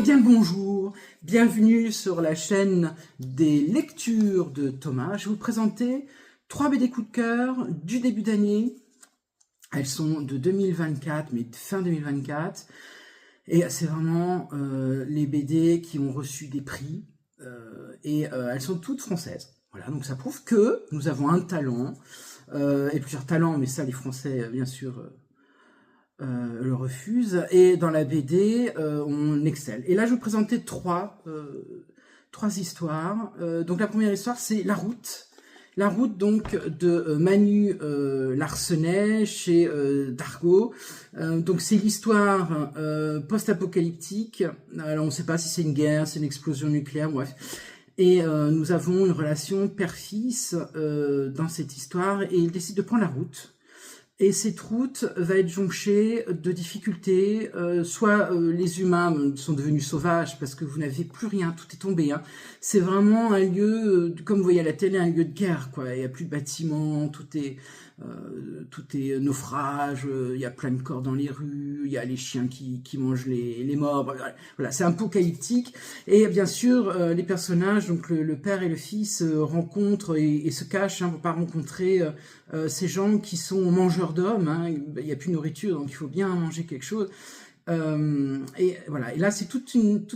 Bien le bonjour, bienvenue sur la chaîne des lectures de Thomas. Je vais vous présenter 3 BD coup de cœur du début d'année. Elles sont de 2024, mais de fin 2024. Et c'est vraiment les BD qui ont reçu des prix. Elles sont toutes françaises. Voilà, donc ça prouve que nous avons un talent, et plusieurs talents, mais ça les Français, bien sûr, le refuse, et dans la BD, on excelle. Et là, je vais vous présenter trois histoires. Donc la première histoire, c'est La Route. La Route, donc, de Manu Larsenet, chez Dargaud. Donc c'est l'histoire post-apocalyptique. Alors on ne sait pas si c'est une guerre, c'est une explosion nucléaire, bref. Et nous avons une relation père-fils dans cette histoire, et il décide de prendre la route. Et cette route va être jonchée de difficultés, soit les humains sont devenus sauvages parce que vous n'avez plus rien, tout est tombé. Hein. C'est vraiment un lieu, comme vous voyez à la télé, un lieu de guerre, quoi. Il n'y a plus de bâtiments, tout est naufrage, il y a plein de corps dans les rues, il y a les chiens qui mangent les morts. Voilà, c'est apocalyptique. Et bien sûr, les personnages, donc le père et le fils, rencontrent et se cachent pour pas rencontrer ces gens qui sont mangeurs d'hommes. Hein. Il n'y a plus de nourriture, donc il faut bien manger quelque chose. Et voilà, et là c'est tout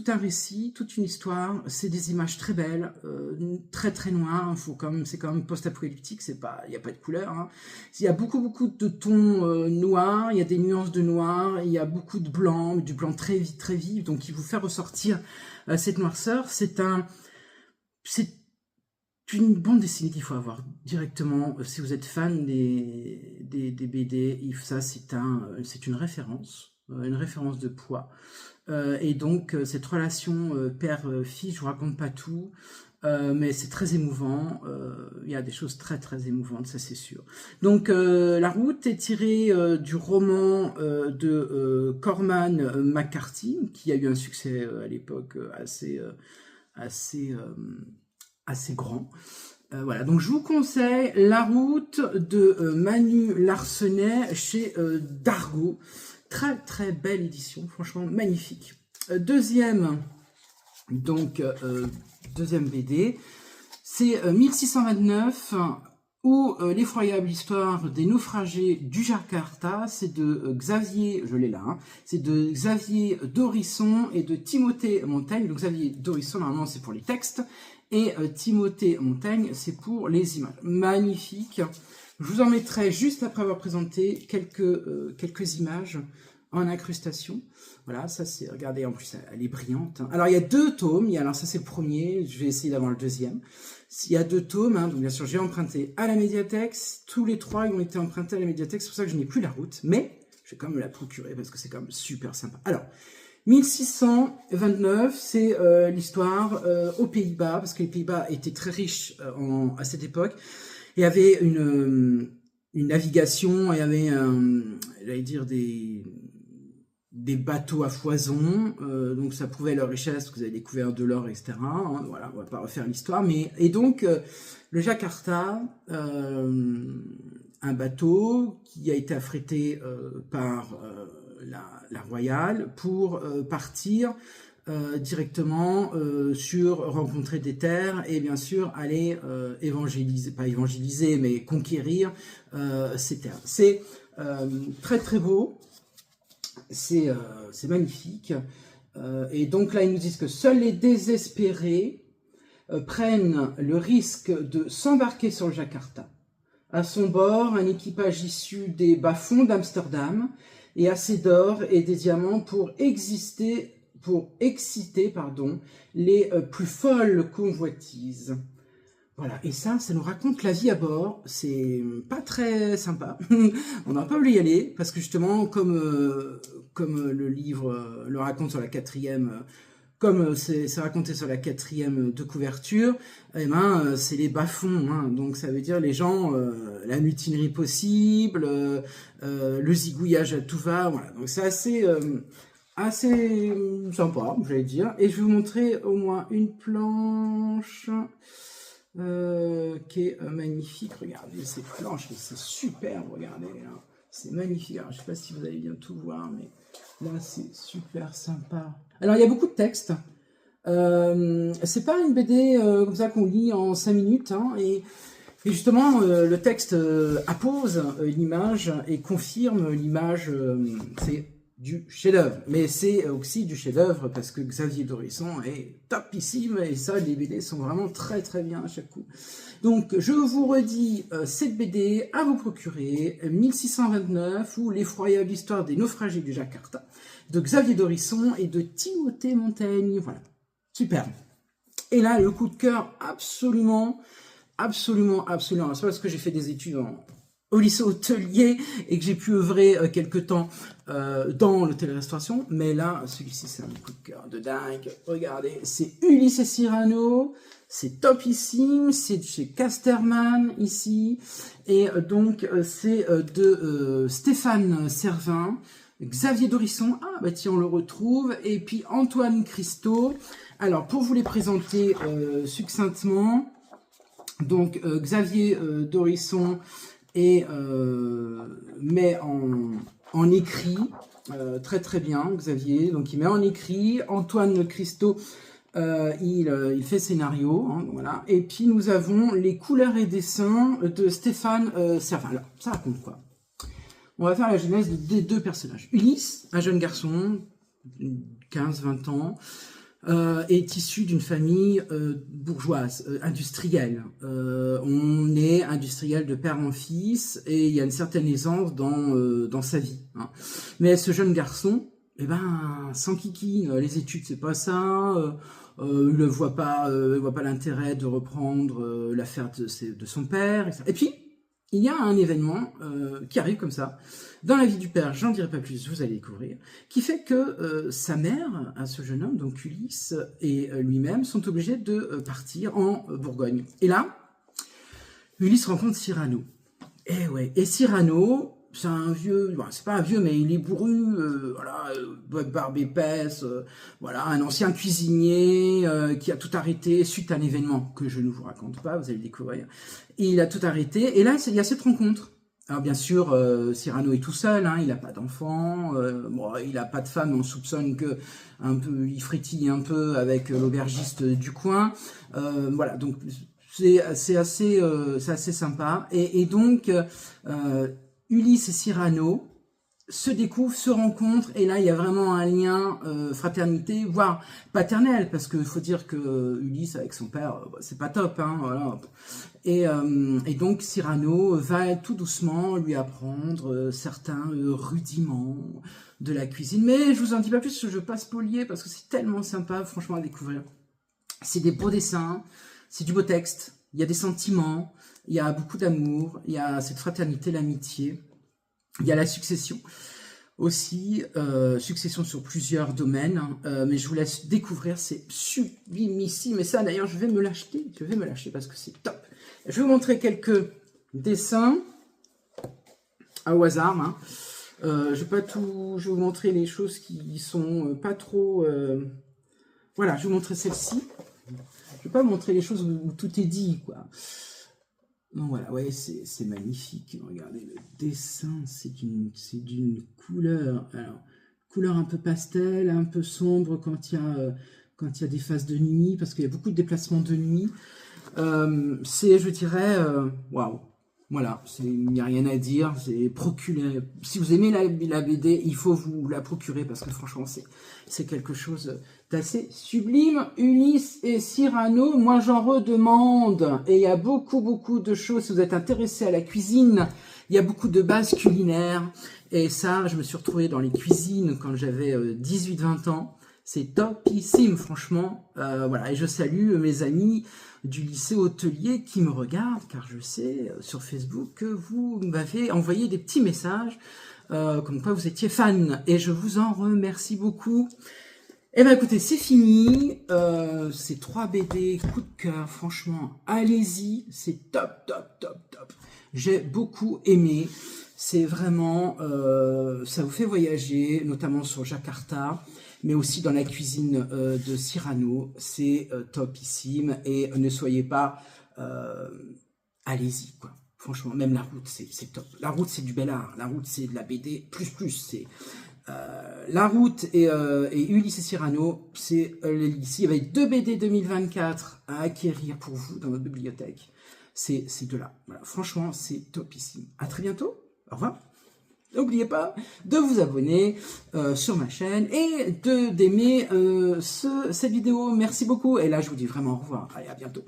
un récit, toute une histoire, c'est des images très belles, très très noires, c'est quand même post-apocalyptique, il n'y a pas de couleur, hein. Il y a beaucoup de tons noirs, il y a des nuances de noir, il y a beaucoup de blanc, du blanc très vif, donc il vous fait ressortir cette noirceur. C'est une bande dessinée qu'il faut avoir directement, si vous êtes fan des BD, ça c'est une référence de poids. Et donc cette relation père-fils, je vous raconte pas tout, mais c'est très émouvant, il y a des choses très très émouvantes, ça c'est sûr. Donc La Route est tirée du roman de Corman McCarthy, qui a eu un succès à l'époque assez grand. Voilà, donc je vous conseille La Route de Manu Larsenet chez Dargaud. Très très belle édition, franchement magnifique. Deuxième BD, c'est 1629, ou l'effroyable histoire des naufragés du Jakarta. C'est de Xavier, je l'ai là, hein, c'est de Xavier Dorisson et de Timothée Montaigne. Donc Xavier Dorisson, normalement c'est pour les textes, et Timothée Montaigne, c'est pour les images. Magnifique. Je vous en mettrai juste après avoir présenté quelques images en incrustation. Voilà, ça c'est, regardez, en plus elle est brillante. Alors il y a 2 tomes, alors ça c'est le premier, je vais essayer d'avoir le deuxième. Il y a 2 tomes, hein, donc bien sûr j'ai emprunté à la médiathèque, tous les 3 ils ont été empruntés à la médiathèque, c'est pour ça que je n'ai plus La Route, mais je vais quand même me la procurer parce que c'est quand même super sympa. Alors, 1629, c'est l'histoire aux Pays-Bas, parce que les Pays-Bas étaient très riches à cette époque. Il y avait une navigation, il y avait, j'allais dire, des bateaux à foison, donc ça prouvait leur richesse, parce que vous avez découvert de l'or, etc. Hein, voilà, on va pas refaire l'histoire, et donc le Jakarta, un bateau qui a été affrété par la Royale pour partir directement rencontrer des terres et bien sûr aller mais conquérir ces terres. C'est très très beau, c'est magnifique, et donc là ils nous disent que seuls les désespérés prennent le risque de s'embarquer sur le Jakarta. À son bord, un équipage issu des bas-fonds d'Amsterdam et assez d'or et des diamants pour exciter les plus folles convoitises. Voilà, et ça nous raconte la vie à bord. C'est pas très sympa. On n'a pas voulu y aller parce que justement, comme le livre le raconte sur la 4e, comme c'est raconté sur la 4e de couverture, eh ben c'est les bas-fonds, hein, donc ça veut dire les gens, la mutinerie possible, le zigouillage à tout va, voilà. Donc c'est assez sympa, j'allais dire. Et je vais vous montrer au moins une planche qui est magnifique. Regardez ces planches, c'est superbe, regardez, hein. C'est magnifique. Alors, je ne sais pas si vous allez bien tout voir, mais Là, c'est super sympa. Alors, il y a beaucoup de textes. C'est pas une BD comme ça qu'on lit en 5 minutes. Hein, et justement, le texte appose l'image et confirme l'image. C'est du chef-d'œuvre. Mais c'est aussi du chef-d'œuvre parce que Xavier Dorisson est topissime. Et ça, les BD sont vraiment très très bien à chaque coup. Donc, je vous redis cette BD à vous procurer, 1629 ou l'effroyable histoire des naufragés du Jakarta, de Xavier Dorisson et de Timothée Montaigne. Voilà, superbe. Et là, le coup de cœur, absolument. C'est pas parce que j'ai fait des études au lycée hôtelier et que j'ai pu œuvrer quelque temps dans l'hôtellerie-restauration, mais là, celui-ci, c'est un coup de cœur de dingue. Regardez, c'est Ulysse et Cyrano. C'est topissime, c'est chez Casterman ici, et donc c'est de Stéphane Servin, Xavier Dorisson, ah bah tiens on le retrouve, et puis Antoine Christo. Alors pour vous les présenter succinctement, donc Xavier Dorisson est met en écrit, très très bien Xavier, donc il met en écrit, Antoine Christo il fait scénario, hein, voilà. Et puis nous avons les couleurs et dessins de Stéphane Servin. Alors, ça raconte quoi? On va faire la genèse des deux personnages. Ulysse, un jeune garçon, 15-20 ans, est issu d'une famille bourgeoise, industrielle. On est industriel de père en fils et il y a une certaine aisance dans sa vie. Hein. Mais ce jeune garçon, eh ben, sans kiki, les études c'est pas ça. Il ne voit pas l'intérêt de reprendre l'affaire de son père. Etc. Et puis, il y a un événement qui arrive comme ça, dans la vie du père, j'en dirai pas plus, vous allez découvrir, qui fait que sa mère, à ce jeune homme, donc Ulysse, et lui-même, sont obligés de partir en Bourgogne. Et là, Ulysse rencontre Cyrano. Et ouais, et Cyrano, c'est un vieux, bon, c'est pas un vieux, mais il est bourru, voilà, barbe épaisse, voilà, un ancien cuisinier qui a tout arrêté suite à un événement que je ne vous raconte pas, vous allez le découvrir. Et il a tout arrêté, et là, il y a cette rencontre. Alors bien sûr, Cyrano est tout seul, hein, il n'a pas d'enfant, bon, il n'a pas de femme, on soupçonne que un peu, il frétille un peu avec l'aubergiste du coin, voilà, donc c'est assez sympa, et donc Ulysse et Cyrano se découvrent, se rencontrent, et là il y a vraiment un lien fraternité, voire paternel, parce qu'il faut dire que Ulysse avec son père, c'est pas top, hein, voilà. Et donc Cyrano va tout doucement lui apprendre certains rudiments de la cuisine, mais je vous en dis pas plus, je ne veux pas spolier, parce que c'est tellement sympa, franchement, à découvrir. C'est des beaux dessins, c'est du beau texte, il y a des sentiments, il y a beaucoup d'amour, il y a cette fraternité, l'amitié, il y a la succession aussi, succession sur plusieurs domaines, mais je vous laisse découvrir, c'est sublimissime, et ça d'ailleurs je vais me l'acheter parce que c'est top. Je vais vous montrer quelques dessins au hasard, hein. Je vais vous montrer les choses qui sont pas trop, voilà, je vais vous montrer celle-ci. Je vais pas vous montrer les choses où tout est dit, quoi. Donc voilà, ouais, c'est magnifique. Regardez le dessin, c'est d'une couleur, alors couleur un peu pastel, un peu sombre quand il y a des phases de nuit, parce qu'il y a beaucoup de déplacements de nuit. C'est, je dirais, waouh. Voilà, il n'y a rien à dire. Si vous aimez la BD, il faut vous la procurer parce que franchement, c'est quelque chose d'assez sublime. Ulysse et Cyrano, moi j'en redemande. Et il y a beaucoup de choses. Si vous êtes intéressé à la cuisine, il y a beaucoup de bases culinaires. Et ça, je me suis retrouvé dans les cuisines quand j'avais 18-20 ans. C'est topissime, franchement. Voilà, et je salue mes amis du lycée hôtelier qui me regardent, car je sais sur Facebook que vous m'avez envoyé des petits messages comme quoi vous étiez fan, et je vous en remercie beaucoup. Et bien écoutez, c'est fini, ces 3 BD, coup de cœur, franchement, allez-y, c'est top. J'ai beaucoup aimé, c'est vraiment, ça vous fait voyager, notamment sur Jakarta, mais aussi dans la cuisine de Cyrano, c'est topissime, et ne soyez pas, allez-y, quoi. Franchement, même la route, c'est top. La route, c'est du bel art, la route, c'est de la BD, plus, c'est La Route et Ulysse et Cyrano, c'est ici avec 2 BD 2024 à acquérir pour vous dans votre bibliothèque. C'est de là. Voilà, franchement, c'est topissime. À très bientôt. Au revoir. N'oubliez pas de vous abonner sur ma chaîne et d'aimer cette vidéo. Merci beaucoup. Et là, je vous dis vraiment au revoir. Allez, à bientôt.